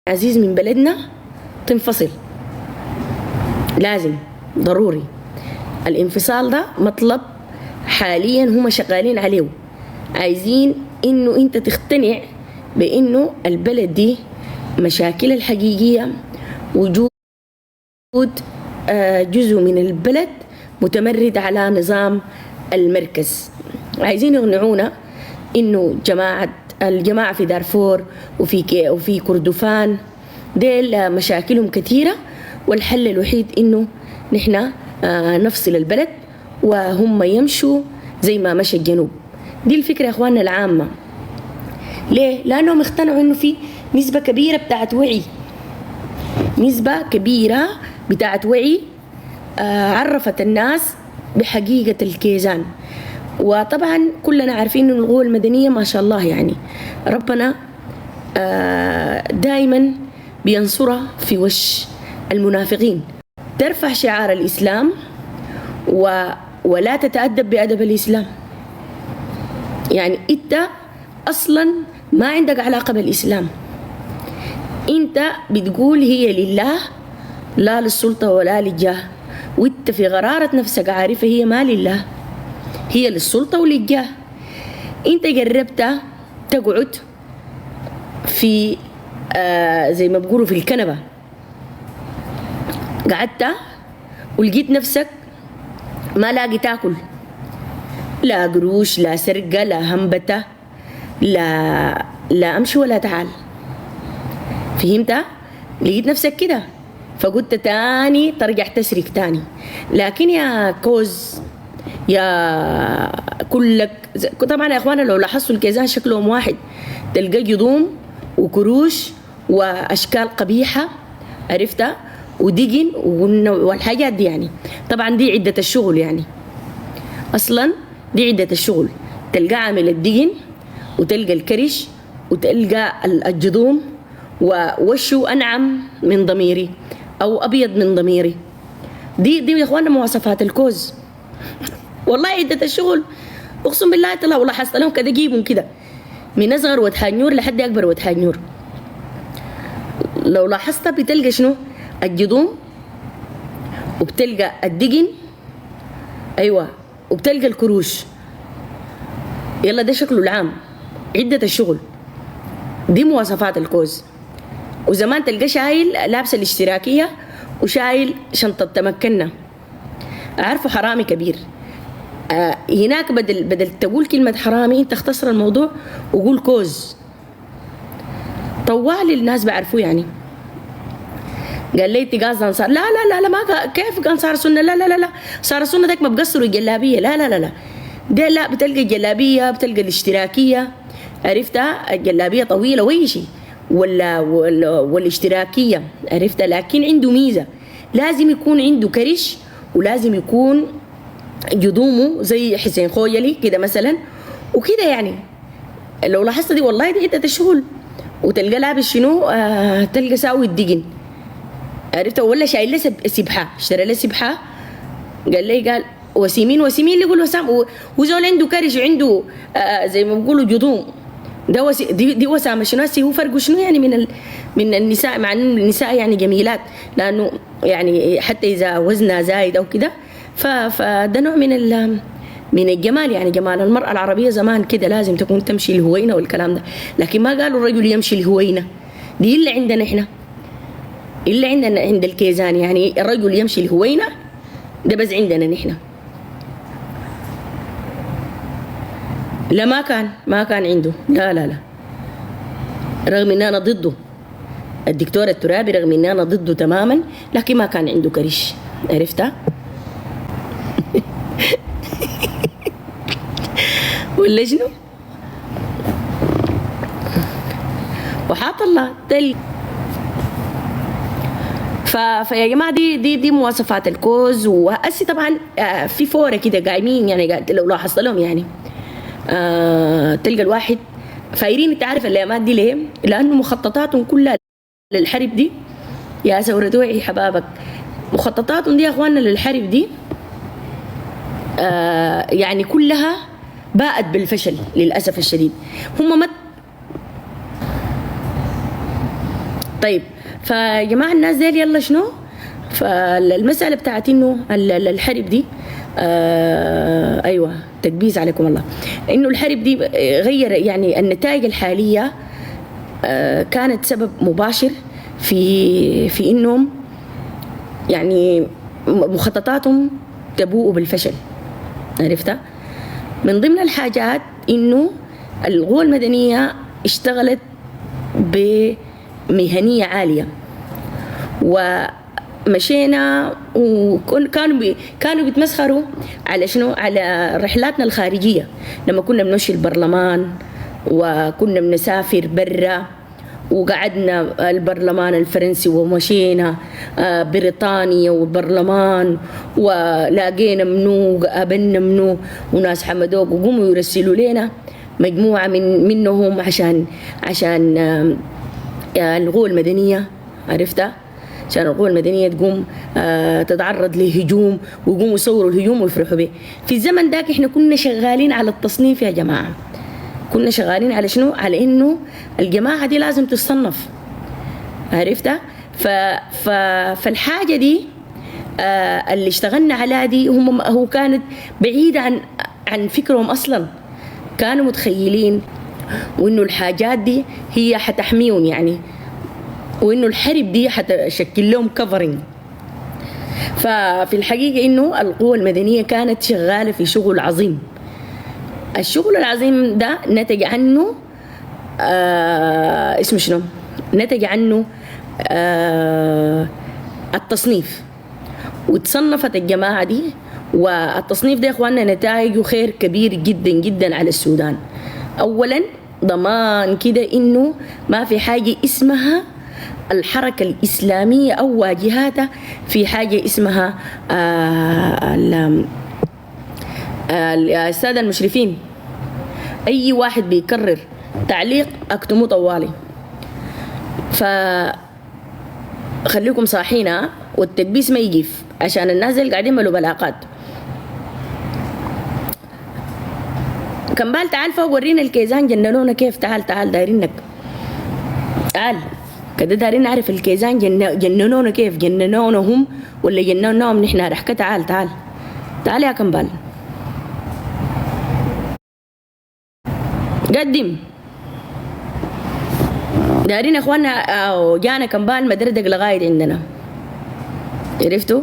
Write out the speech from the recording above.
عزيز من بلدنا تنفصل. لازم ضروري الانفصال ده مطلب حاليا هم شغالين عليه. عايزين انه انت تقتنع بانه البلد دي مشاكل الحقيقية وجود جزء من البلد متمرد على نظام المركز. عايزين يقنعونا انه الجماعة في دارفور وفي كردفان ديل مشاكلهم كثيرة، والحل الوحيد انه نحن نفصل البلد وهم يمشوا زي ما مشى الجنوب. دي الفكرة يا اخواننا العامة. ليه؟ لانهم اقتنعوا انه في نسبة كبيرة بتاعت وعي، نسبة كبيرة بتاعت وعي عرفت الناس بحقيقة الكيزان. وطبعا كلنا عارفين ان القوى المدنية ما شاء الله يعني ربنا دائما بينصرها في وش المنافقين. ترفع شعار الإسلام ولا تتأدب بأدب الإسلام. يعني انت اصلا ما عندك علاقة بالإسلام، انت بتقول هي لله لا للسلطة ولا للجاه، وانت في غرارة نفسك عارفة هي ما لله، هي للسلطة وللجاه. انت جربت تقعد في زي ما بيقولوا في الكنبة، قعدت ولقيت نفسك ما لاقي تاكل، لا قروش لا سرقة لا همبتة لا امشي ولا تعال. فهمت؟ لقيت نفسك كده فقلت تاني ترجع تسرق تاني. لكن يا كوز يا كلك طبعا يا اخوانا لو لاحظتوا الكيزان شكلهم واحد، تلقى جضوم وكروش واشكال قبيحه، عرفتها، ودقن والحاجات دي. يعني طبعا دي عده الشغل، يعني اصلا دي عده الشغل. تلقى عامل الدقن وتلقى الكرش وتلقى الجضوم ووشه انعم من ضميري او ابيض من ضميري. دي يا اخوانا مواصفات الكوز. والله عدة الشغل اقسم بالله انت لو لاحظت لهم كده جيبهم كده من اصغر وتحنيور لحد اكبر وتحنيور. لو لاحظت بتلقى شنو؟ الجضوم وبتلقى الدقن، ايوه، وبتلقى الكروش. يلا ده شكله العام عدة الشغل. دي مواصفات الكوز. وزمان تلقى شايل لابسه الاشتراكيه وشايل شنطه تمكنا، عارفه حرامي كبير. هناك بدل تقول كلمه حرامي انت اختصر الموضوع وقول كوز. طوال الناس بعرفوه. يعني قال لي تقاصد انصار، لا لا لا لا ما كيف انصار سنه، لا لا لا لا صار السنه ديك ما بقصروا الجلابيه، لا لا لا لا ده لا، بتلقى الجلابيه بتلقى الاشتراكيه، عرفتها، الجلابيه طويله وأي شيء والاشتراكيه، عرفتها. لكن عنده ميزه، لازم يكون عنده كرش ولازم يكون جذومه زي حسين خويلي كده مثلا وكده. يعني لو لاحظت دي والله دي عده الشغل. وتلقى لابس شنو؟ تلقى ساوي الدقن، عرفت، ولا شايل له سبحه، اشترى له سبحه. قال وسيمين اللي يقول وسام، وزول عنده كرش وعنده زي ما بيقولوا جذوم. ده دي وسامه شنو؟ هو فرق شنو يعني من النساء؟ مع ان النساء يعني جميلات، لانه يعني حتى اذا وزنها زايد او كده فده نوع من الجمال. يعني جمال المرأة العربية زمان كده لازم تكون تمشي الهوينة والكلام ده. لكن ما قالوا الرجل يمشي الهوينة، دي اللي عندنا احنا، اللي عندنا عند الكيزان. يعني الرجل يمشي الهوينة ده بس عندنا نحن. لا ما كان عنده، لا لا لا، رغم ان انا ضده. الدكتور الترابي رغم ان انا ضده تماما لكن ما كان عنده كرش، عرفتها. ولا شنو؟ وحاط الله تل. فيا جماعه دي مواصفات الكوز. وهسي طبعا في فوره كده قايمين، يعني لو لاحظت لهم يعني تلقى الواحد فايرين. انت عارف الايامات دي ليه؟ لانه مخططاتهم كلها للحرب دي يا ثورة وعي حبابك. مخططاتهم دي يا اخواننا للحرب دي يعني كلها باءت بالفشل للاسف الشديد. هم طيب فيا جماعة الناس ديل يلا شنو، فالمسألة بتاعت انه الحرب دي ايوه تكبيس عليكم الله، انه الحرب دي غير يعني النتائج الحالية كانت سبب مباشر في انهم يعني مخططاتهم تبوء بالفشل. عرفتها؟ من ضمن الحاجات انه القوى المدنية اشتغلت بمهنية عالية، ومشينا كانوا بيتمسخروا على شنو، على رحلاتنا الخارجية لما كنا بنمشي البرلمان وكنا بنسافر برا، وقعدنا البرلمان الفرنسي ومشينا بريطانيا والبرلمان ولاقينا منو قابلنا منو وناس حمدوك، وقوموا يرسلوا لنا مجموعة منهم عشان القوى المدنية. عرفتها؟ عشان القوى المدنية تقوم تتعرض لهجوم، ويقوموا يصوروا الهجوم ويفرحوا به. في الزمن ذاك احنا كنا شغالين على التصنيف يا جماعة، كنا شغالين على شنو؟ على انه الجماعة دي لازم تصنف. عرفتها؟ فالحاجة دي اللي اشتغلنا عليها دي هو كانت بعيدة عن فكرهم اصلا. كانوا متخيلين وانه الحاجات دي هي حتحميهم يعني، وانه الحرب دي حتشكل لهم كفرنج. ففي الحقيقة انه القوى المدنية كانت شغالة في شغل عظيم. الشغل العظيم ده نتج عنه اسمه شنو؟ نتج عنه التصنيف، وتصنفت الجماعة دي، والتصنيف ده يا اخواننا نتائجه خير كبير جدا جدا على السودان. اولا ضمان كده انه ما في حاجة اسمها الحركة الإسلامية أو واجهاتها في حاجة اسمها السادة المشرفين. أي واحد بيكرر تعليق أكتموه طوالي. فخليكم صاحين والتكبيس ما يجيف، عشان الناس اللي قاعدين يعملوا بلاقات. كمبال تعال فوق ورينا الكيزان جننونا كيف. تعال دايرينك، تعال كده دايرين نعرف الكيزان جننونا كيف. جننونا هم ولا جننوهم نحن رحكة؟ تعال يا كمبال قدم. دارين اخواننا جانا كمبال مدردق لغاية عندنا. عرفتوا؟